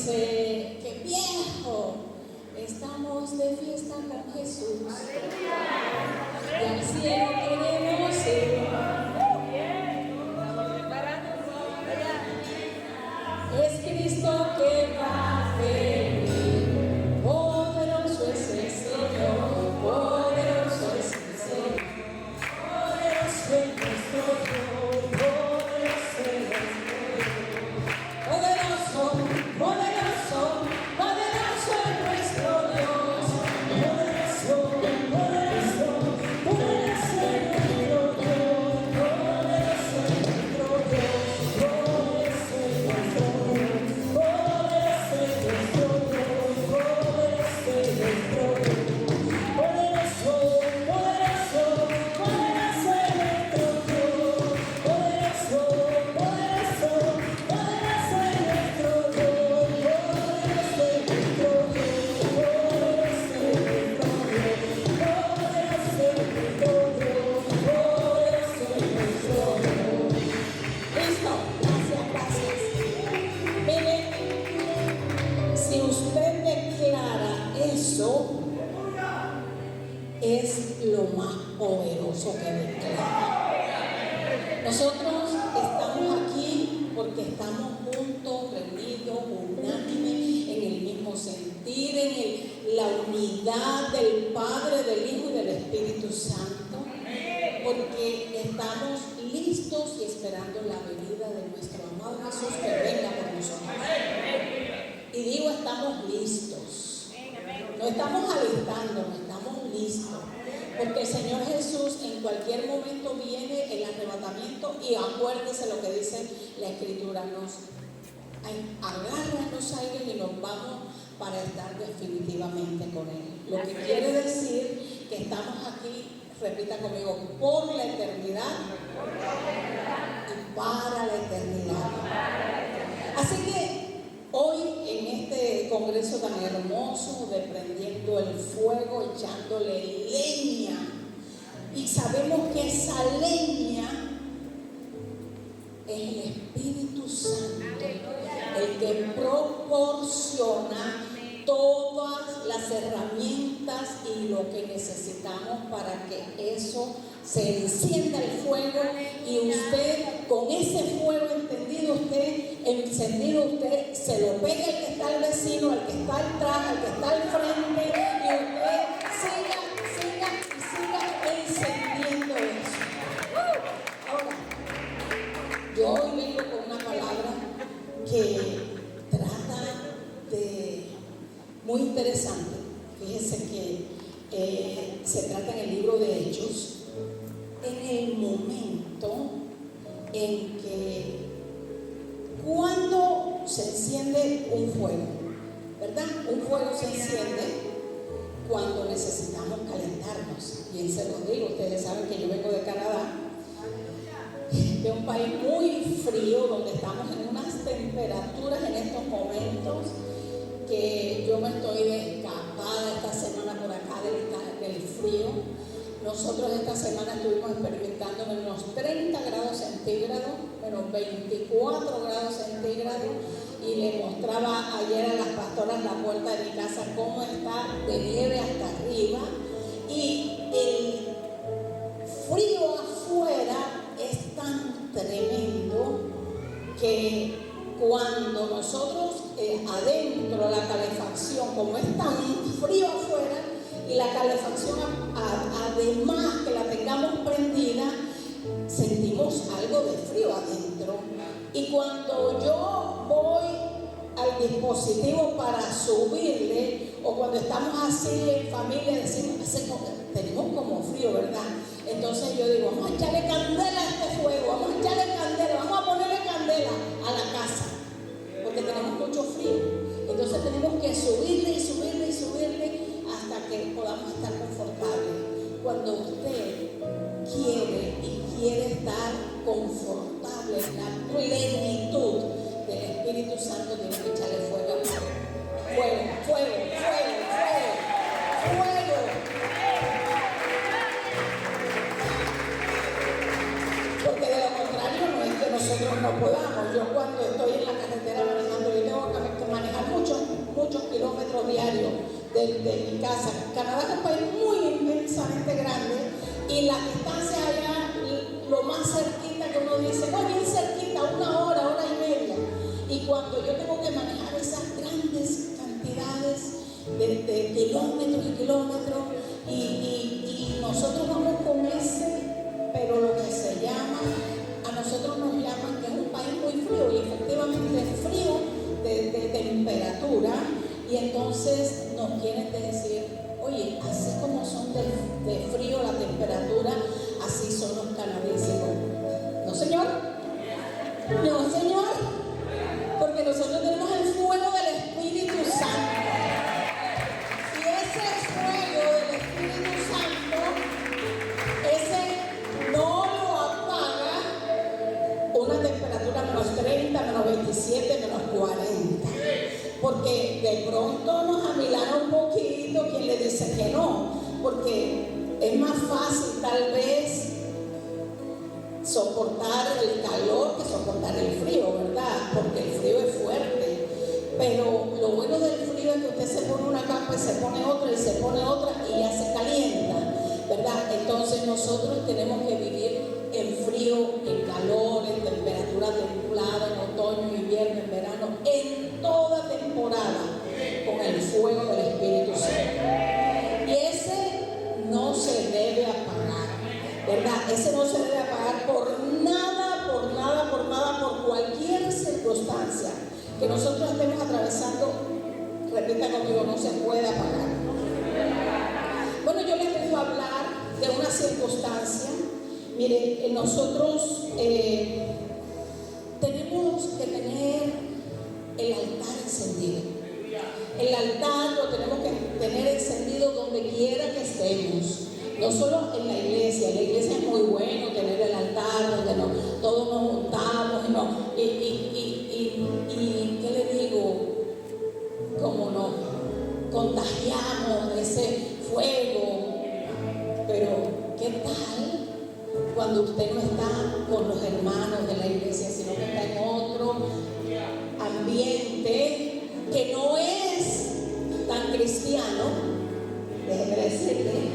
dice que viejo, estamos de fiesta con Jesús. Y al cielo queremos ir. Es Cristo que va a venir. Poderoso es el Señor, poderoso es el Señor. Poderoso es nuestro Dios, poderoso es nuestro Dios. Poderoso, poderoso, poderoso es nuestro Dios. Poderoso, poderoso, poderoso es nuestro Dios. Poderoso es nuestro Dios. Poderoso es nuestro Dios. Poderoso es nuestro Dios. Poderoso es nuestro Dios. Poderoso, poderoso, poderoso es nuestro Dios. Poderoso, poderoso, poderoso es nuestro Dios. Poderoso es nuestro Dios. Poderoso es nuestro Dios. Poderoso es nuestro Dios. Poderoso es nuestro Dios. Listo, gracias, gracias. Mire, si usted declara eso, es lo más poderoso que declara. Nosotros estamos aquí porque estamos juntos, reunidos, unánimes, en el mismo sentir, en la unidad del Padre, del Hijo y del Espíritu Santo, porque estamos listos y esperando la venida de nuestro amado Jesús que venga por nosotros. Y digo, estamos listos. No estamos alistándonos, estamos listos. Porque el Señor Jesús en cualquier momento viene el arrebatamiento, y acuérdese lo que dice la Escritura, agarra los aires y nos vamos para estar definitivamente con Él. Lo que quiere decir que estamos aquí, repita conmigo, por la eternidad y para la eternidad. Así que hoy en este congreso tan hermoso de prendiendo el fuego, echándole leña, y sabemos que esa leña es el Espíritu Santo, el que proporciona todas las herramientas y lo que necesitamos para que eso se encienda el fuego, y usted con ese fuego encendido usted se lo pega al que está al vecino, al que está atrás, al que está al frente, y usted siga encendiendo eso. Ahora, yo hoy vengo con una palabra que trata de muy interesante. Fíjense que se trata en el libro de Hechos, en el momento en que cuando se enciende un fuego, ¿verdad? Un fuego se enciende cuando necesitamos calentarnos. Bien se los digo, ustedes saben que yo vengo de Canadá, de un país muy frío, donde estamos en unas temperaturas en estos momentos que yo me estoy de escapada esta semana por acá del frío. Nosotros esta semana estuvimos experimentando menos 30 grados centígrados, menos 24 grados centígrados, y le mostraba ayer a las pastoras la puerta de mi casa cómo está de nieve hasta arriba, y el frío afuera es tan tremendo que cuando nosotros adentro la calefacción, como es tan frío afuera, y la calefacción además que la tengamos prendida, sentimos algo de frío adentro. Y cuando yo voy al dispositivo para subirle, o cuando estamos así en familia, decimos, tenemos como frío, ¿verdad? Entonces yo digo, vamos a echarle candela a este fuego, vamos a echarle candela, vamos a ponerle candela a la casa, porque tenemos mucho frío. Entonces tenemos que subirle y subirle y subirle hasta que podamos estar confortables. Cuando usted quiere estar confortable en la plenitud del Espíritu Santo, tiene que echarle fuego. Fuego, fuego, fuego, fuego, fuego. Porque de lo contrario no es que nosotros no podamos. Yo cuando estoy en la carretera manejando, yo tengo que manejar muchos kilómetros diarios de mi casa. Canadá es un país muy inmensamente grande y la distancia allá, lo más cerquita que uno dice, no, bien cerquita, hora y media. Y cuando yo tengo que manejar esas grandes cantidades de kilómetros y kilómetros, y nosotros vamos con pero lo que se llama, a nosotros nos llaman que es un país muy frío, y efectivamente es frío de temperatura, y entonces nos quieren decir, oye, así como son de frío la temperatura, así son los canadienses. ¿No, señor? No, señor, porque nosotros tenemos el fuego del Espíritu Santo. Y ese fuego del Espíritu Santo, ese no lo apaga una temperatura menos 30, menos 27, menos 40. Porque de pronto nos amilana un poquito quien le dice que no, porque es más fácil tal vez soportar el calor que soportar el frío, ¿verdad? Porque el frío es fuerte. Pero lo bueno del frío es que usted se pone una capa y se pone otra y se pone otra y ya se calienta, ¿verdad? Entonces nosotros tenemos que vivir en frío, en calor, en temperatura templada, en otoño, invierno, en verano, en toda temporada, con el fuego del Espíritu Santo. Y ese no se debe apagar, ¿verdad? Ese no se debe apagar por nada, por cualquier circunstancia que nosotros estemos atravesando. Repita conmigo, no se puede apagar. Bueno, yo les vengo a hablar de una circunstancia. Mire, nosotros tenemos que tener el altar encendido. El altar lo tenemos que tener encendido donde quiera que estemos. No solo en la iglesia es muy bueno tener el altar donde todos nos juntamos y ¿qué le digo? Como nos contagiamos de ese fuego. Pero ¿qué tal cuando usted no está con los hermanos de la iglesia, sino que está en otro ambiente que no es tan cristiano? Déjeme decirle.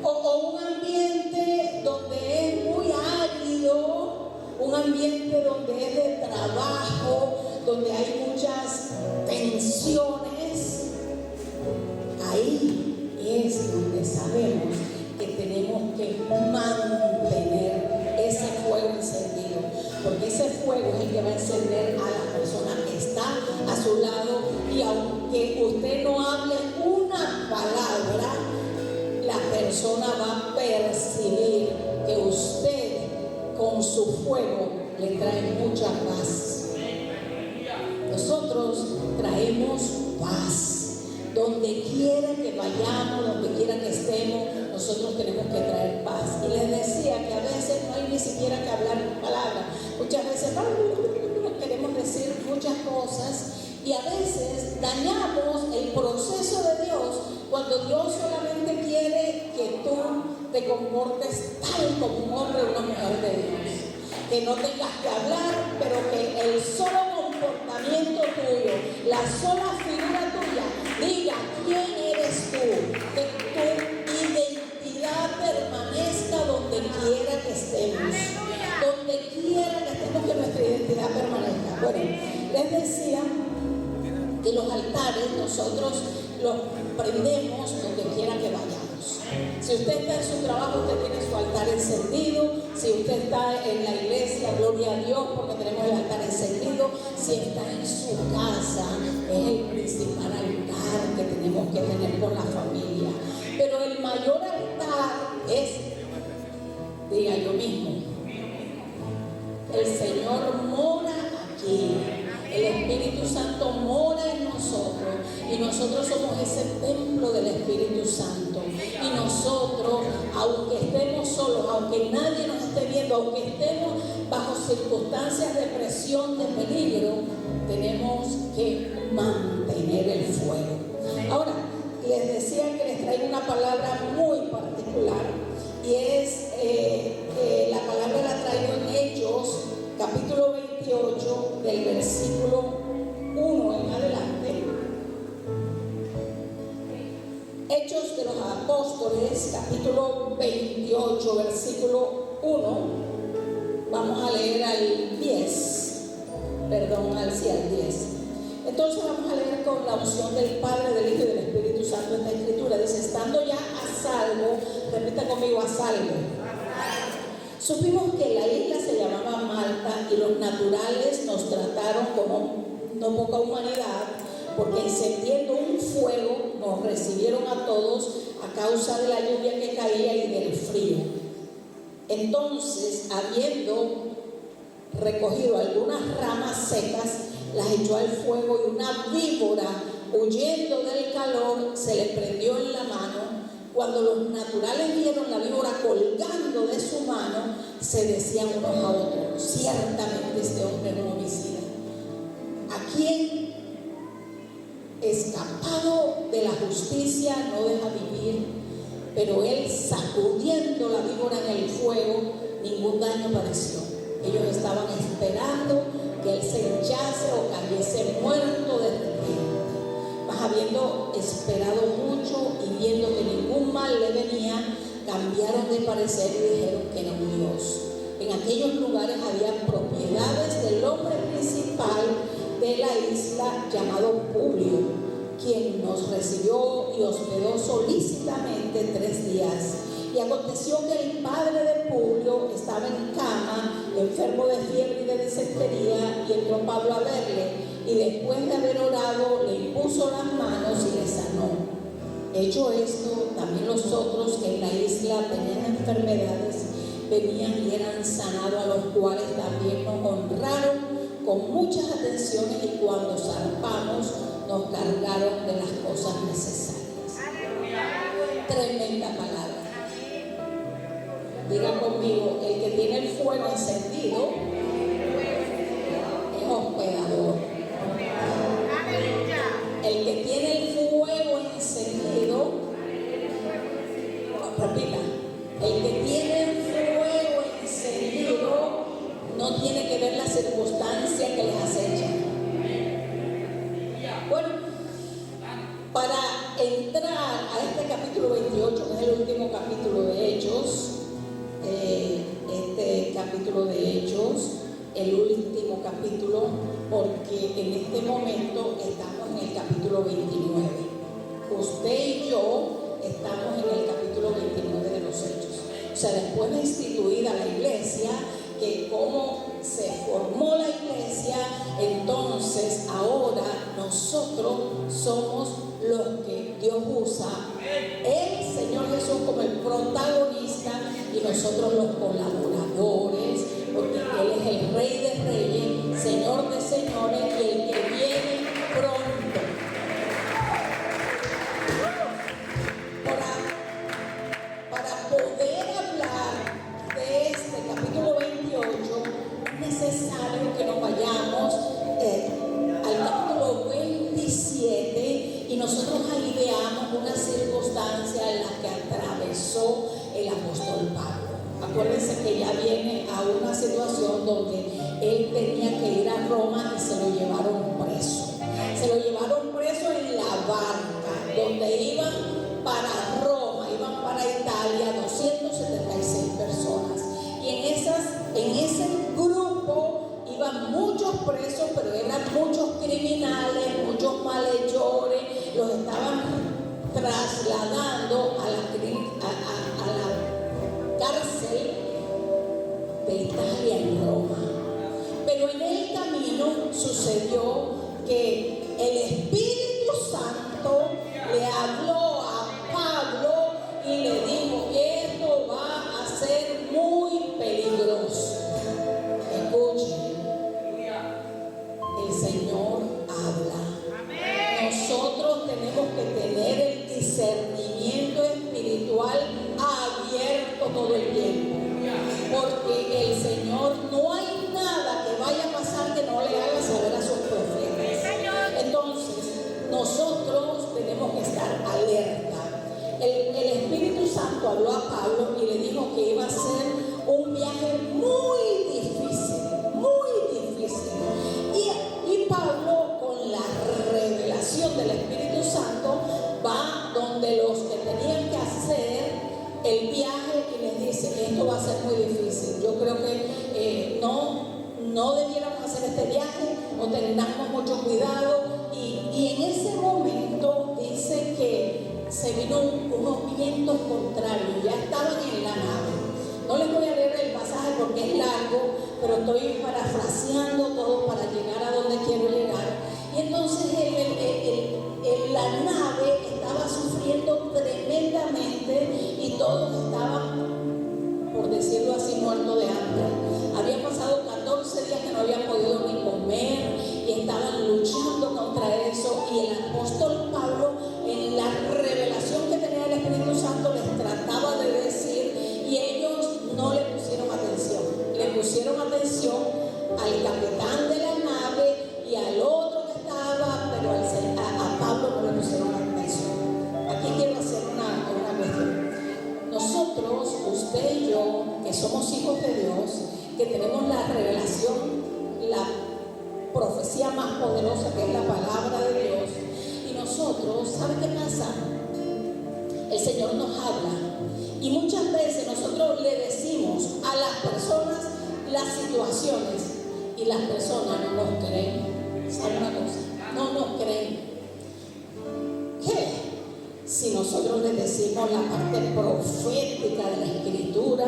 O un ambiente donde es muy árido, un ambiente donde es de trabajo, donde hay muchas tensiones. Ahí es donde sabemos que tenemos que mantener ese fuego encendido, porque ese fuego es el que va a encender a la persona que está a su lado, y aunque usted no hable una palabra, la persona va a percibir que usted con su fuego le trae mucha paz. Nosotros traemos paz. Donde quiera que vayamos, donde quiera que estemos, nosotros tenemos que traer paz. Y les decía que a veces no hay ni siquiera que hablar palabras. Muchas veces queremos decir muchas cosas y a veces dañamos el proceso de Dios cuando Dios solamente quiere que tú te comportes tal como un hombre o una mujer de Dios. Que no tengas que hablar, pero que el solo comportamiento tuyo, la sola figura tuya, diga quién eres tú, que tu identidad permanezca donde quiera que estemos. Donde quiera que estemos, que nuestra identidad permanezca. Bueno, les decía que los altares nosotros los prendemos donde quiera que vayamos. Si usted está en su trabajo, usted tiene su altar encendido. Si usted está en la iglesia, gloria a Dios, porque tenemos el altar encendido. Si está en su casa, es el principal altar que tenemos que tener con la familia. Pero el mayor altar es, diga yo mismo, el Señor mora aquí. El Espíritu Santo mora en nosotros y nosotros somos ese templo del Espíritu Santo. Y nosotros, aunque estemos solos, aunque nadie nos esté viendo, aunque estemos bajo circunstancias de presión, de peligro, tenemos que mantener el fuego. Ahora, les decía que les traigo una palabra muy particular y es, la palabra la traigo en Hechos, capítulo 20. versículo 1, vamos a leer al 10, al 10. Entonces vamos a leer con la unción del Padre, del Hijo y del Espíritu Santo esta escritura. Dice: estando ya a salvo, repita conmigo, a salvo. Supimos que la isla se llamaba Malta y los naturales nos trataron con no poca humanidad, porque encendiendo un fuego nos recibieron a todos a causa de la lluvia que caía y del frío. Entonces, habiendo recogido algunas ramas secas, las echó al fuego, y una víbora, huyendo del calor, se le prendió en la mano. Cuando los naturales vieron la víbora colgando de su mano, se decían unos a otros: ciertamente este hombre es un homicida. ¿A quién, escapado de la justicia, no deja vivir? Pero él, sacudiendo la víbora en el fuego, ningún daño padeció. Ellos estaban esperando que él se hinchase o cayese muerto de repente. Mas habiendo esperado mucho y viendo que ningún mal le venía, cambiaron de parecer y dijeron que era un dios. En aquellos lugares había propiedades del hombre principal de la isla, llamado Publio, quien nos recibió y hospedó solícitamente 3 días. Y aconteció que el padre de Publio estaba en cama, enfermo de fiebre y de disentería, y entró Pablo a verle, y después de haber orado, le impuso las manos y le sanó. Hecho esto, también los otros que en la isla tenían enfermedades venían y eran sanados, a los cuales también nos honraron con muchas atenciones, y cuando zarpamos nos cargaron de las cosas necesarias. Tremenda palabra. Diga conmigo: el que tiene el fuego encendido es hospedador. El que tiene el fuego encendido, repita, el que tiene el fuego encendido no tiene que ver la circunstancia que les acecha. Bueno, para entrar a este capítulo 28, que es el último capítulo de Hechos, este capítulo de Hechos, el último capítulo, porque en este momento estamos en el capítulo 29. Usted y yo estamos en el capítulo 29 de los Hechos. O sea, después de instituida la iglesia, que cómo se formó la iglesia, entonces ahora nosotros somos los que Dios usa, el Señor Jesús como el protagonista y nosotros los colaboradores, porque Él es el Rey de Reyes, Señor de Señores, y el que viene pronto. Para poder hablar de este capítulo 28, es necesario que nos vayamos al capítulo 27 y nosotros ahí veamos una circunstancia en la que atravesó el apóstol Pablo. Acuérdense que ya viene a una situación donde él tenía que ir a Roma y se lo llevaron preso. Se lo llevaron preso en la barca, donde iban para Roma, iban para Italia, 276 personas. Y en ese grupo iban muchos presos, pero eran muchos criminales, muchos malhechores. Los estaban trasladando a la cárcel de Italia en Roma. Pero en el camino sucedió que el Espíritu Santo le habló a Pablo y le dijo: esto va a ser muy peligroso. Escuchen, el Señor habla. Nosotros tenemos que tener el discernimiento espiritual abierto todo el tiempo, porque el Señor, no hay nada que vaya a pasar que no le haga saber a sus profetas. Entonces nosotros tenemos que estar alerta. El Espíritu Santo habló a Pablo y le dijo que iba a ser un viaje muy difícil, muy difícil. Y Pablo, con la revelación del Espíritu Santo, va donde los que tenían que hacer el viaje y les dice: esto va a ser muy creo que no debiéramos hacer este viaje, o tengamos mucho cuidado. Y en ese momento dice que se vino unos vientos contrarios, ya estaban en la nave. No les voy a leer el pasaje porque es largo, pero estoy parafraseando todo para llegar a donde quiero llegar. Y entonces la nave estaba sufriendo tremendamente y todos estaban, por decirlo así, muertos de hambre. Habían pasado 14 días que no habían podido ni comer y estaban luchando contra eso. Y el apóstol Pablo, en la revelación que tenía el Espíritu Santo, les trataba de decir, y ellos no le pusieron atención. Le pusieron atención al capitán de la nave y al otro que estaba, pero a Pablo no le pusieron atención. Aquí quiero hacer una cuestión. Nosotros, usted y yo, que somos hijos de Dios, que tenemos la revelación, la profecía más poderosa, que es la palabra de Dios, y nosotros, ¿sabe qué pasa? El Señor nos habla y muchas veces nosotros le decimos a las personas las situaciones y las personas no nos creen. ¿Sabe una cosa? No nos creen. ¿Qué? Si nosotros les decimos la parte profética de la Escritura,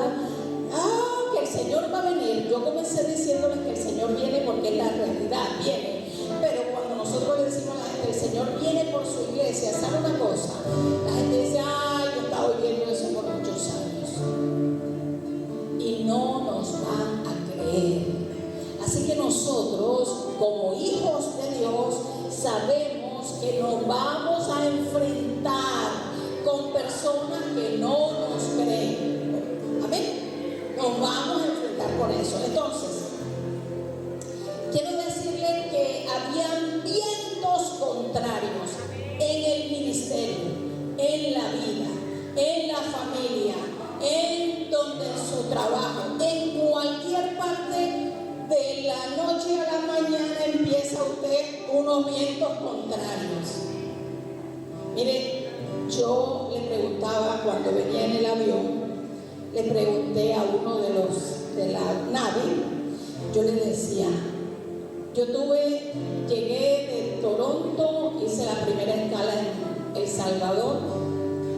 que el Señor va a venir. Yo comencé diciéndoles que el Señor viene porque es la realidad, viene. Pero cuando nosotros le decimos a la gente, el Señor viene por su iglesia, ¿sabe una cosa? La gente dice, yo estaba oyendo eso por muchos años. Y no nos van a creer. Así que nosotros, como hijos de Dios, sabemos que nos vamos a enfrentar con personas que no nos creen. Amén. Nos vamos a enfrentar con eso. Entonces, quiero decirle que habían vientos contrarios en el ministerio, en la vida, en la familia, en donde su trabajo, en cualquier parte. De la noche a la mañana empieza usted unos vientos contrarios. Mire, yo le preguntaba cuando venía en el avión, le pregunté a uno de la nave, yo le decía, llegué de Toronto, hice la primera escala en El Salvador,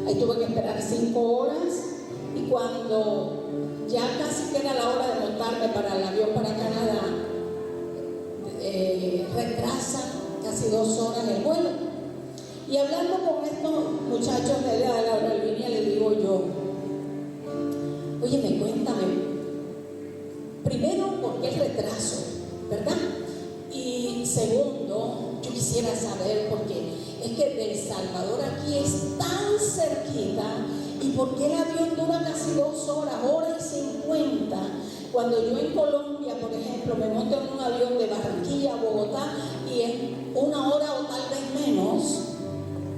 ahí tuve que esperar 5 horas, y cuando ya casi que era la hora de montarme para el avión para Canadá, retrasan casi 2 horas el vuelo. Y hablando con estos muchachos de la aerolínea, le digo yo, oye, cuéntame, primero, ¿por qué el retraso? ¿Verdad? Y segundo, yo quisiera saber, porque es que de El Salvador aquí es tan cerquita, ¿y por qué el avión dura casi 2 horas, 1:50? Cuando yo en Colombia, por ejemplo, me monto en un avión de Barranquilla a Bogotá y en 1 hora o tal vez menos.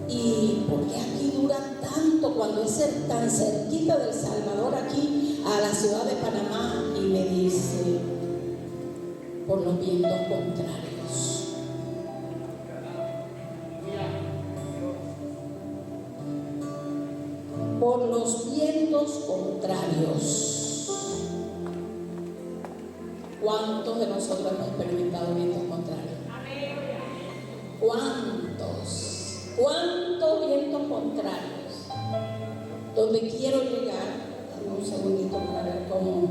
¿Y por qué aquí dura tanto cuando es tan cerquita de El Salvador aquí a la ciudad de Panamá? Y me dice, por los vientos contrarios. Por los vientos contrarios. ¿Cuántos de nosotros hemos experimentado vientos contrarios? ¿Cuántos vientos contrarios? Donde quiero llegar, dame un segundito para ver cómo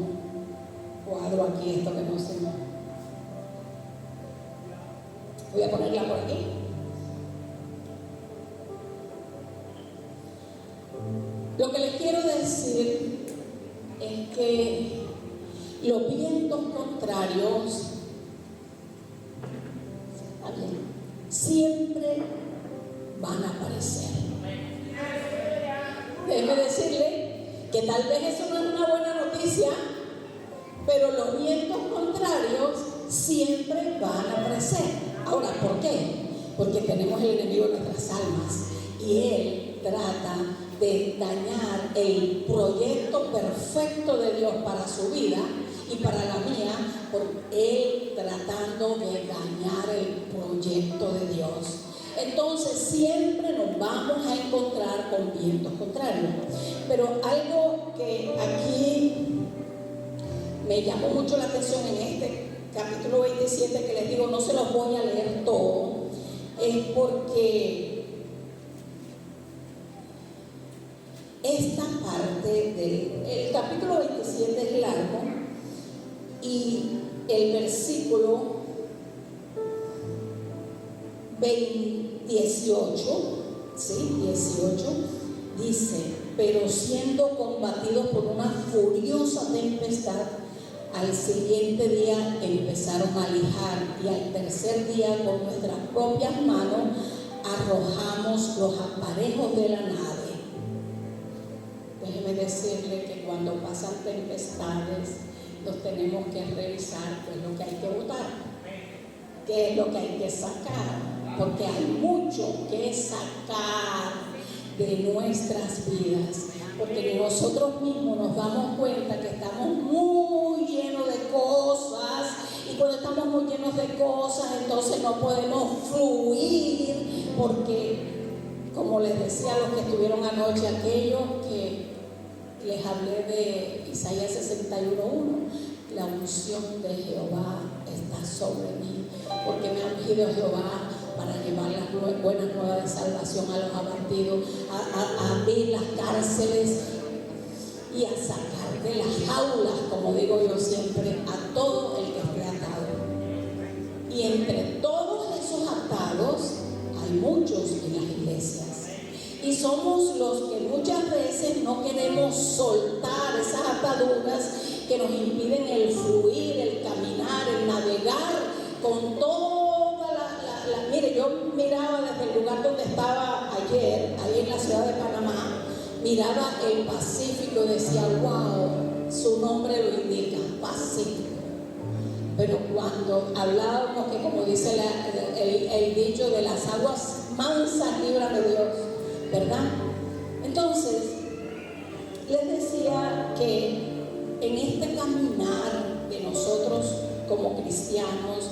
cuadro aquí esto que no se me... Voy a ponerla por aquí. Lo que les quiero decir es que los vientos contrarios, siempre van a aparecer. Déjeme decirle que tal vez eso no es una buena noticia, pero los vientos contrarios siempre van a aparecer. Ahora, ¿por qué? Porque tenemos el enemigo en nuestras almas y él trata de dañar el proyecto perfecto de Dios para su vida y para la mía, por él tratando de dañar el proyecto de Dios. Entonces siempre nos vamos a encontrar con vientos contrarios. Pero algo que aquí me llamó mucho la atención en este capítulo 27, que les digo, no se los voy a leer todo, es porque esta parte del capítulo 27 es largo y el versículo 18, ¿sí? 18 dice: pero siendo combatidos por una furiosa tempestad, al siguiente día empezaron a lijar, y al tercer día con nuestras propias manos arrojamos los aparejos de la nave. Déjeme decirle que cuando pasan tempestades nos tenemos que revisar qué es lo que hay que botar, qué es lo que hay que sacar, porque hay mucho que sacar de nuestras vidas, porque nosotros mismos nos damos cuenta que estamos muy llenos de cosas, y cuando estamos muy llenos de cosas entonces no podemos fluir, porque como les decía a los que estuvieron anoche, aquellos que les hablé de Isaías 61:1, la unción de Jehová está sobre mí, porque me ha ungido Jehová para llevar las buenas nuevas de salvación a los abatidos, a abrir las cárceles y a sacar de las jaulas, como digo yo siempre, a todo el que esté atado. Y entre todos esos atados hay muchos en las iglesias, y somos los que muchas veces no queremos soltar esas ataduras que nos impiden el fluir, el caminar, el navegar con toda la. Mire, yo miraba desde el lugar donde estaba ayer, ahí en la ciudad de Panamá, miraba el Pacífico y decía, wow, su nombre lo indica, Pacífico. Pero cuando hablábamos, que como dice el dicho, de las aguas mansas líbrame Dios, ¿verdad? Entonces, les decía que en este caminar de nosotros como cristianos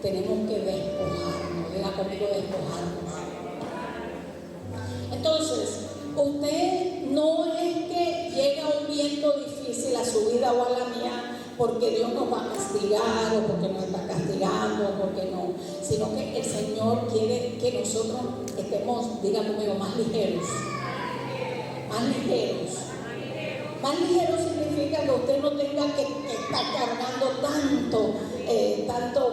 tenemos que despojarnos. Diga conmigo, despojarnos. Entonces, usted no es que llega un viento difícil a su vida o a la mía porque Dios nos va a castigar o porque nos está castigando o porque no, sino que el Señor quiere que nosotros estemos, diga conmigo, más ligeros. Más ligeros. Más ligero significa que usted no tenga que estar cargando tanto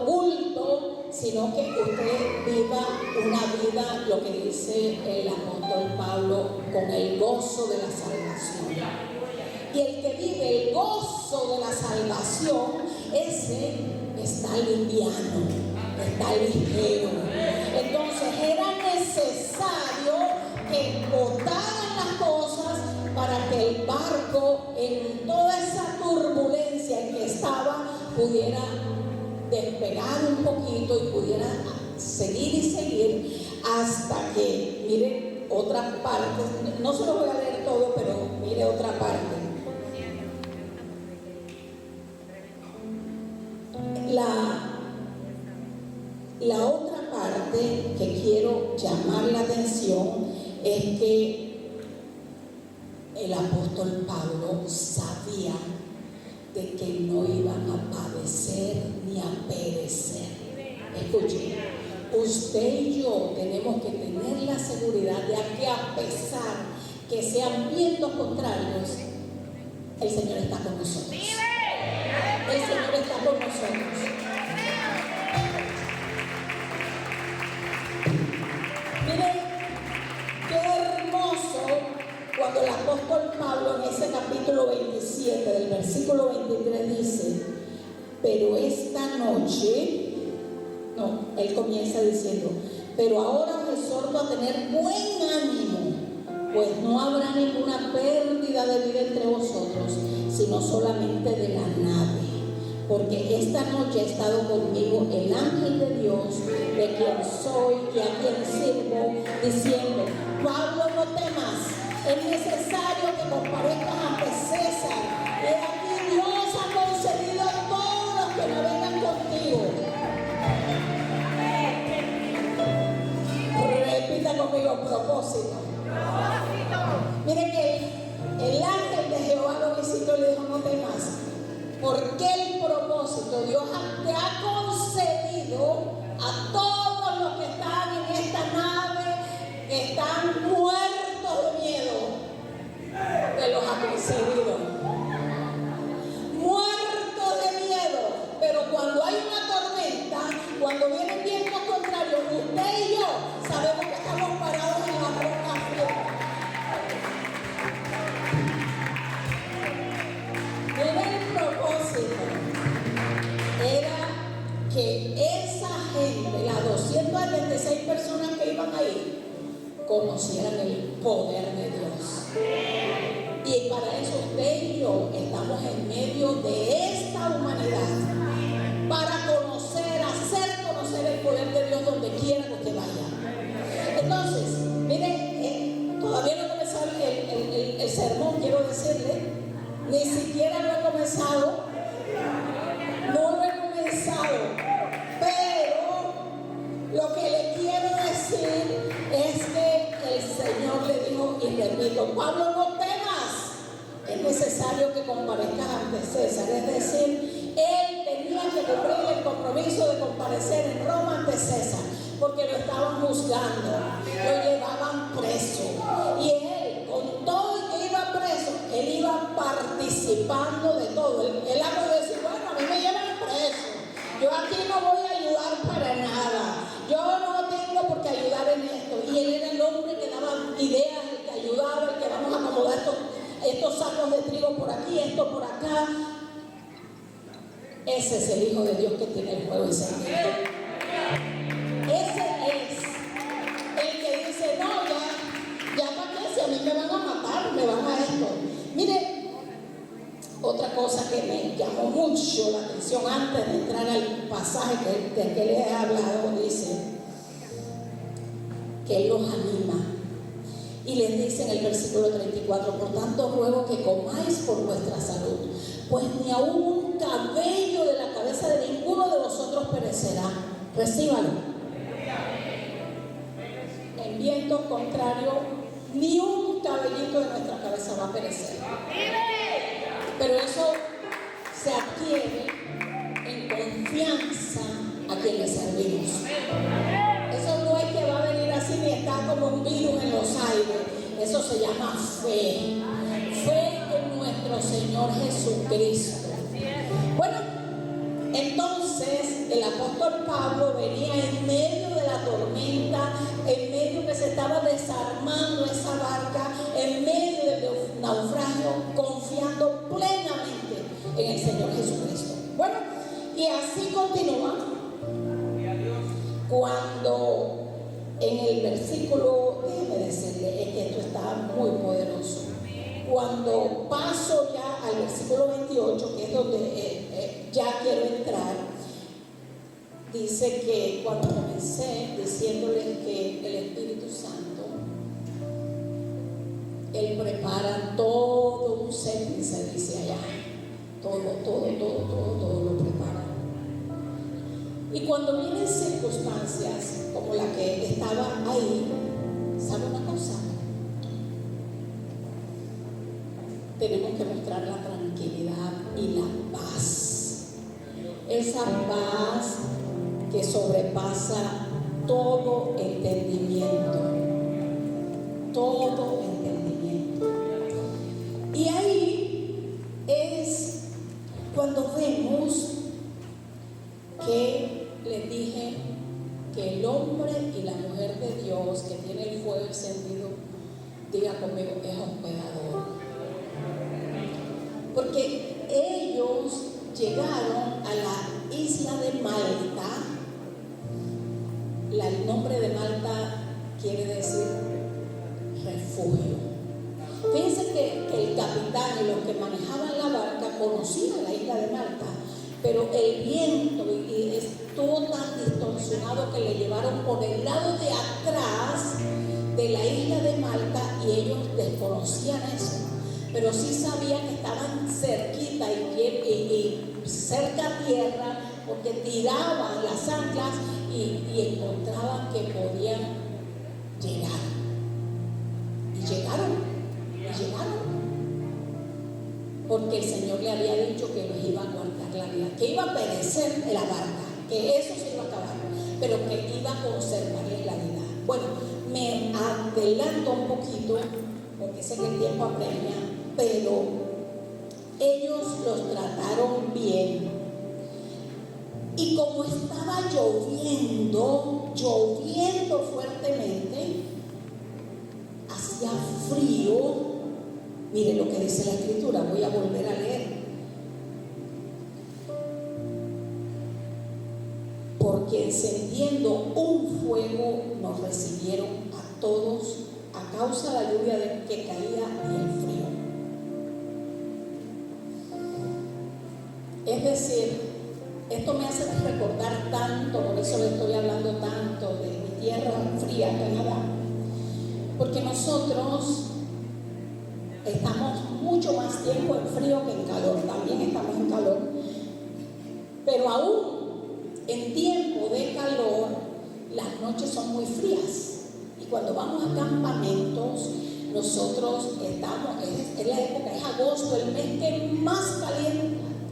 bulto, sino que usted viva una vida, lo que dice el apóstol Pablo, con el gozo de la salvación. Y el que vive el gozo de la salvación, ese está liviano, está ligero. Entonces era necesario que botaran las cosas para que el barco, en toda esa turbulencia en que estaba, pudiera despegar un poquito y pudiera seguir hasta que, mire, otra parte, no se lo voy a leer todo, pero mire otra parte. La otra parte que quiero llamar la atención es que el apóstol Pablo sabía de que no iban a padecer ni a perecer. Escuchen, usted y yo tenemos que tener la seguridad de que a pesar que sean vientos contrarios, el Señor está con nosotros. El Señor está con nosotros. Miren, qué hermoso cuando el apóstol Pablo en ese capítulo 27 del versículo 23 dice, pero esta noche, no, él comienza diciendo, pero ahora os exhorto a tener buen ánimo, pues no habrá ninguna pérdida de vida entre vosotros, sino solamente de la nave. Porque esta noche ha estado conmigo el ángel de Dios, de quien soy y a quien sirvo, diciendo, Pablo, no temas, es necesario que comparezcas ante César. He aquí Dios ha concedido a todos los que navegan contigo. Repita conmigo, propósito. Mire que el ángel de Jehová lo visitó y le dijo, no temas, Porque el propósito, Dios te ha concedido a todos los que están en esta nave, que están muertos de miedo, te los ha concedido. Muertos de miedo. Pero cuando hay una tormenta, cuando vienen vientos contrarios, usted y yo sabemos que estamos parados en la roca firme. El propósito era que esa gente, las 276 personas que iban ahí, conocieran el poder de Dios. Y para eso usted y yo estamos en medio de esta humanidad, para conocer, hacer conocer el poder de Dios donde quiera que usted vaya. Entonces, miren, todavía no he comenzado el sermón, quiero decirle, ni siquiera lo he comenzado, pero lo que le quiero decir es que el Señor le dijo, y repito, Pablo, no temas, es necesario que comparezcas ante César. Es decir, él tenía que cumplir el compromiso de comparecer en Roma ante César, porque lo estaban juzgando, lo llevaban preso, y él, con todo el que iba preso, él iba participando de todo. Él ha de decir, bueno, a mí me llevan preso, yo aquí no voy a ayudar para nada, yo no tengo por qué ayudar en esto. Y él era el hombre que daba ideas, el que ayudaba, el que vamos a acomodar estos sacos de trigo por aquí, esto por acá. Ese es el Hijo de Dios que tiene el fuego encendido. Ese es el que dice, no, ya para qué, si a mí me van a matar, me van a esto. Mire, otra cosa que me llamó mucho la atención antes de entrar al pasaje del que les he hablado, dice que Él los anima. Y les dice en el versículo 34, por tanto ruego que comáis por vuestra salud, pues ni aún un cabello de la cabeza de ninguno de vosotros perecerá. Recíbalo. En viento contrario, ni un cabellito de nuestra cabeza va a perecer. Pero eso se adquiere en confianza a quien le servimos. Eso no es que va a venir así ni está como un virus en los aires. Eso se llama fe. Fe en nuestro Señor Jesucristo. Bueno, entonces el apóstol Pablo venía en medio de la tormenta, en medio que se estaba desarmando esa barca, en medio del naufragio, confiando plenamente en el Señor Jesucristo. Bueno, y así continúa cuando en el versículo, déjeme decirle, es que esto está muy poderoso. Cuando paso ya al versículo 28, que es donde ya quiero entrar, dice que cuando comencé diciéndoles que el Espíritu Santo, Él prepara todo un set, se dice allá, todo lo prepara. Y cuando vienen circunstancias como la que estaba ahí, ¿sabe una cosa? Tenemos que mostrar la tranquilidad y la paz. Esa paz que sobrepasa todo entendimiento. Todo entendimiento. Y ahí es cuando vemos que les dije que el hombre y la mujer de Dios que tiene el fuego encendido, diga conmigo, es hospedador. Porque ellos llegaron a la isla de Malta. El nombre de Malta quiere decir refugio. Fíjense que el capitán y los que manejaban la barca conocían la isla de Malta, pero el viento estuvo tan distorsionado que le llevaron por el lado de atrás de la isla de Malta y ellos desconocían eso, pero sí sabían que estaban cerquita y cerca a tierra, porque tiraban las anclas y encontraban que podían llegar. Y llegaron, porque el Señor le había dicho que los iba a guardar. que iba a perecer en la barca, que eso se iba a acabar, pero que iba a conservarle la vida. Bueno, me adelanto un poquito, porque sé que el tiempo apremia, pero ellos los trataron bien. Y como estaba lloviendo fuertemente, hacía frío. Mire lo que dice la escritura, voy a volver a leer. Porque encendiendo un fuego nos recibieron a todos a causa de la lluvia que caía y el frío. Es decir, esto me hace recordar tanto, por eso le estoy hablando tanto de mi tierra fría, Canadá, porque nosotros estamos mucho más tiempo en frío que en calor. También estamos en calor, pero aún en tiempo de calor las noches son muy frías, y cuando vamos a campamentos nosotros estamos, es la época, es agosto, el mes que más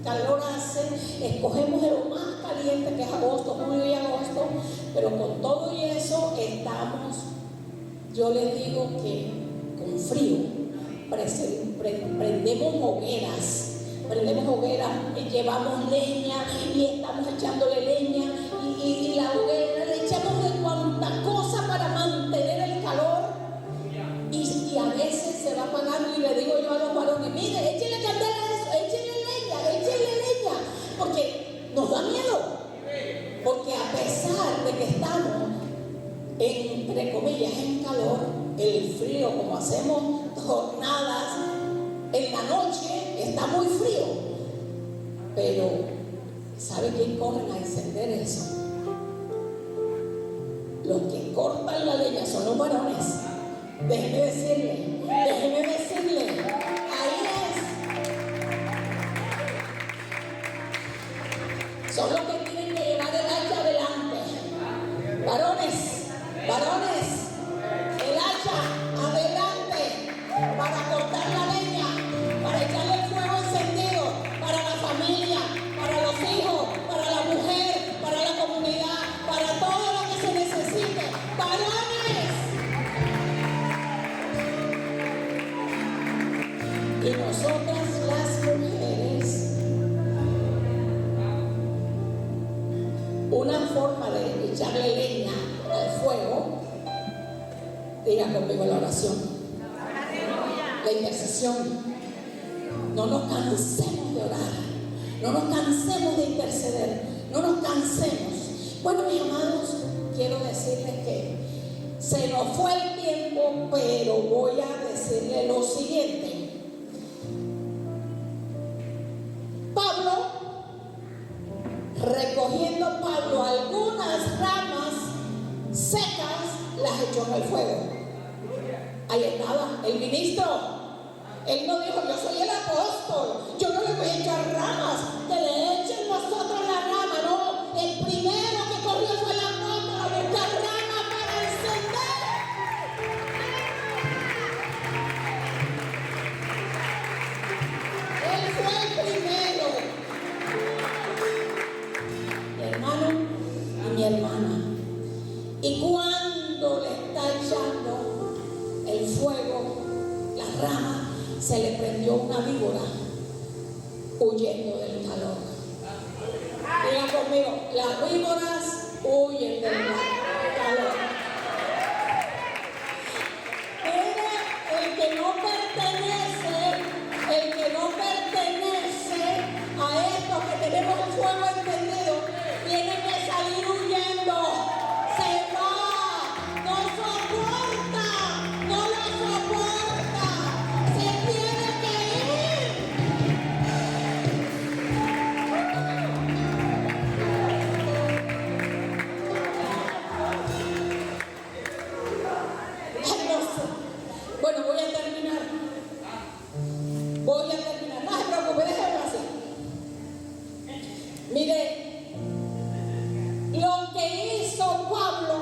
calor hace, escogemos de lo más caliente, que es agosto, julio y agosto, pero con todo y eso estamos, yo les digo que con frío. Prendemos hogueras, y llevamos leña y estamos echándole leña y la hoguera, le echamos de cuanta cosa para mantener el calor, y a veces se va apagando, y le digo yo a los varones, mire, échenle candela a eso, échenle leña, porque nos da miedo, porque a pesar de que estamos entre comillas en calor, el frío, como hacemos jornadas en la noche, está muy frío, pero ¿sabe quién corren a encender eso? Los que cortan la leña son los varones. Déjeme decirle, ahí es, son los que tienen que llevar el hacha adelante. Varones, el hacha adelante para cortar la leña, para echarle el fuego encendido, para la familia, para los hijos, para la mujer, para la comunidad, para todo lo que se necesite. ¡Varones! Y nosotras las mujeres, una forma de echarle leña al fuego, diga conmigo la oración, la intercesión. No nos cansemos de orar, no nos cansemos de interceder, no nos cansemos. Bueno, mis amados, quiero decirles que se nos fue el tiempo, pero voy a decirle lo siguiente. Recogiendo Pablo algunas ramas secas, las echó en el fuego. Ahí estaba el ministro. Él no dijo, yo soy el apóstol, yo no le voy a echar ramas, que le echen nosotros la rama. No, el primero que corrió fue el apóstol a buscar ramas para encender. Él fue el primero. Mi hermano y mi hermana. Y cuando le está echando el fuego, la rama, se le prendió una víbora huyendo del calor. Diga conmigo, las víboras huyen del calor. Mire, el que no pertenece a esto que tenemos el fuego encendido, tiene que salir huyendo. Se va, no soporta, no lo soporta, se tiene que ir. Ay, no sé. Bueno, voy a terminar. No se preocupe, déjame así. Mire, lo que hizo Pablo,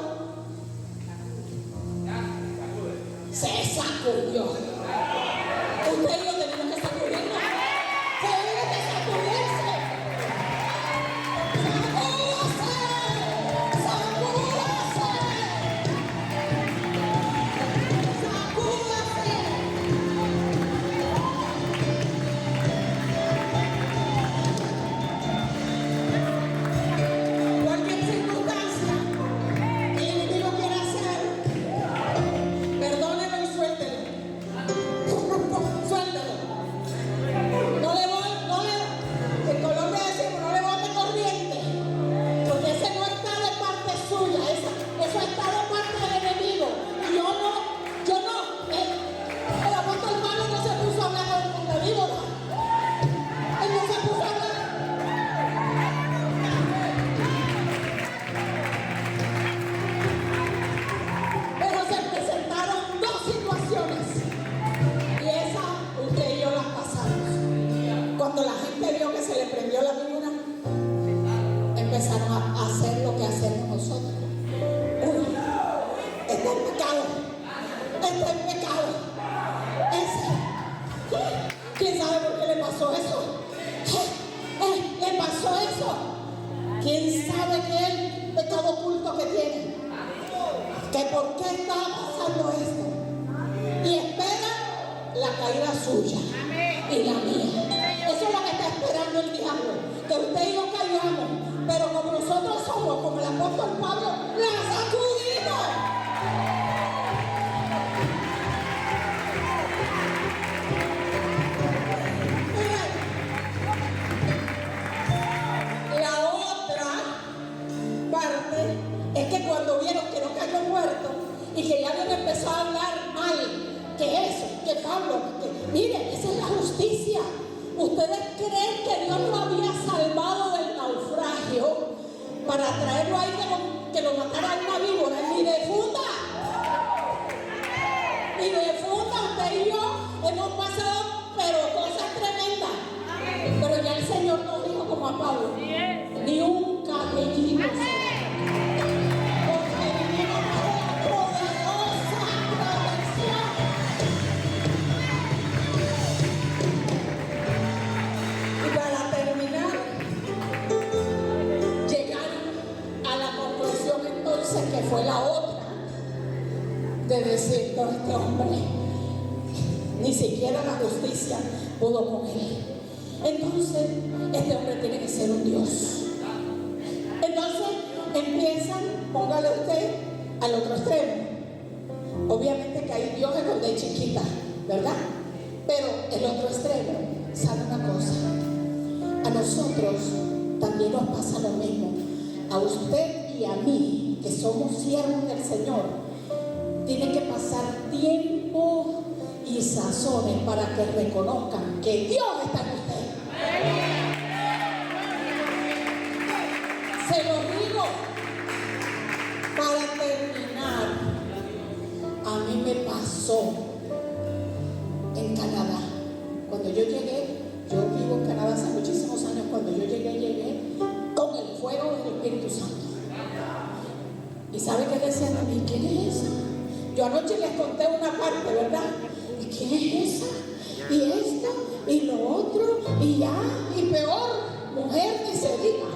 se sacudió. Usted y yo tenemos que sacudirnos. Se debe de sacudirse. empezaron a hacer lo que hacemos nosotros. Uy, este es pecado. Este es pecado. ¿Quién sabe por qué le pasó eso? ¿Le pasó eso? ¿Quién sabe qué es el pecado oculto que tiene? ¿Que por qué está pasando esto? Y espera la caída suya y la mía. Eso es lo que está esperando el diablo, que usted y yo caigamos, pero como nosotros somos, como el apóstol Pablo, la sacudimos. Es que cuando vieron que no cayó muerto y que ya habían empezado a hablar mal, que eso, que Pablo, que mire, esa es la justicia. ¿Ustedes creen que Dios lo había salvado del naufragio para traerlo ahí que lo matara en una víbora? Ni de funda, ni de funda. Usted y yo hemos pasado, pero cosas tremendas. Pero ya el Señor nos dijo, como a Pablo, ni un cabellito se que fue la otra de decir, no, este hombre ni siquiera la justicia pudo con él. Entonces este hombre tiene que ser un Dios. Entonces empiezan, póngale usted al otro extremo. Obviamente que hay Dios de chiquita, ¿verdad? Pero el otro extremo, ¿sabe una cosa? A nosotros también nos pasa lo mismo. A usted y a mí, que somos siervos del Señor, tiene que pasar tiempo y sazones para que reconozcan que Dios está en usted. Se lo digo para terminar. A mí me pasó en Canadá. Cuando yo llegué, yo vivo en Canadá hace muchísimos años. Cuando yo llegué con el fuego del Espíritu Santo. ¿Y sabe qué decían de mí? ¿Quién es esa? Yo anoche les conté una parte, ¿verdad? ¿Y quién es esa? Y esta, y lo otro, y ya, y peor, mujer ni se diga.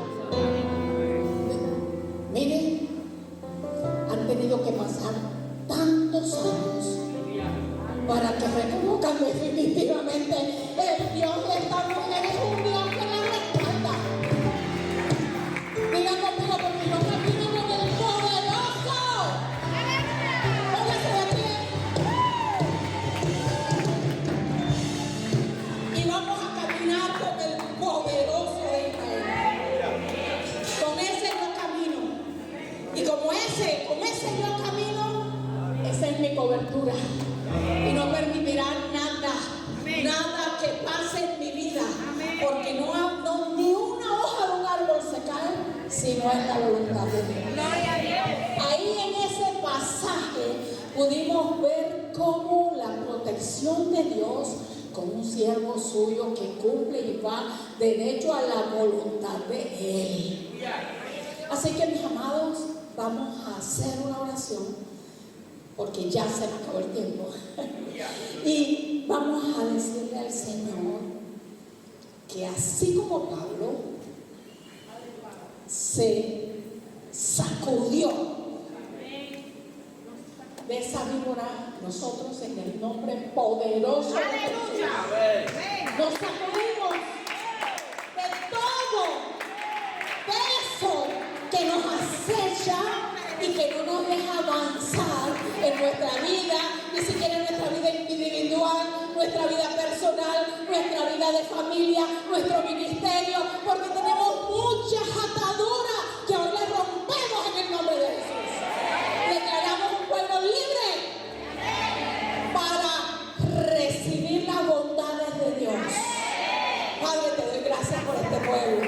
Miren, han tenido que pasar tantos años para que reconozcan definitivamente el Dios de esta mujer es un Dios que la respalda. Digan conmigo, porque yo camino con el poderoso. Póngase de pie. Y vamos a caminar con el poderoso de Israel. Con ese yo camino. Y con ese yo camino, esa es mi cobertura. Y no permitirá nada que pase en mi vida, porque no ni una hoja de un árbol se cae si no es la voluntad de Dios. Ahí en ese pasaje pudimos ver cómo la protección de Dios con un siervo suyo que cumple y va derecho a la voluntad de Él. Así que, mis amados, vamos a hacer una oración, porque ya se me acabó el tiempo. Y vamos a decirle al Señor que así como Pablo se sacudió de esa víbora, nosotros en el nombre poderoso de Jesús nos sacudimos de todo peso que nos acecha y que no nos deja avanzar en nuestra vida, ni siquiera en nuestra vida individual, nuestra vida personal, nuestra vida de familia, nuestro ministerio, porque tenemos muchas ataduras que hoy le rompemos en el nombre de Jesús. Declaramos un pueblo libre para recibir las bondades de Dios. Padre, te doy gracias por este pueblo.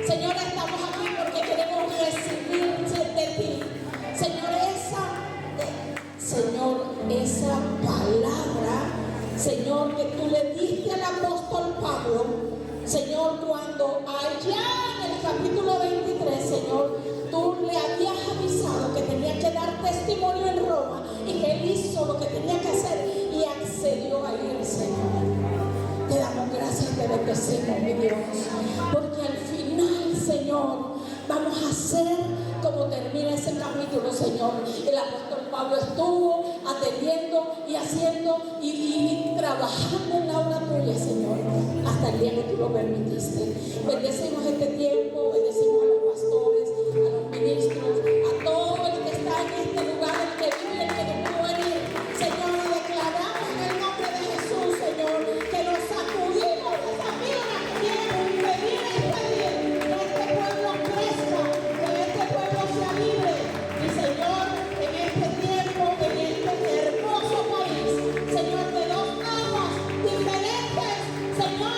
Señor, estamos aquí porque queremos recibir de ti. Señor, esa palabra, Señor, que tú le diste al apóstol Pablo, Señor, cuando allá en el capítulo 23 Señor, tú le habías avisado que tenía que dar testimonio en Roma y que él hizo lo que tenía que hacer y accedió a ir, Señor. Te damos gracias y te bendecimos, mi Dios, porque al final, Señor, vamos a hacer como termina ese capítulo, Señor. El apóstol Pablo estuvo atendiendo y haciendo y trabajando en la obra tuya, Señor, hasta el día que tú lo permitiste. Bendecimos este tiempo, bendecimos a los pastores, a los ministros, a todo el que está en este lugar, el que vive, el que no pudo venir, Señor, y declaramos en el nombre de Jesús, Señor, que nos sacudimos de esa vibra que quiere impedir que este pueblo crezca, que este pueblo sea libre. Y Señor, en este tiempo, en este hermoso país, Señor, de dos aguas diferentes, Señor,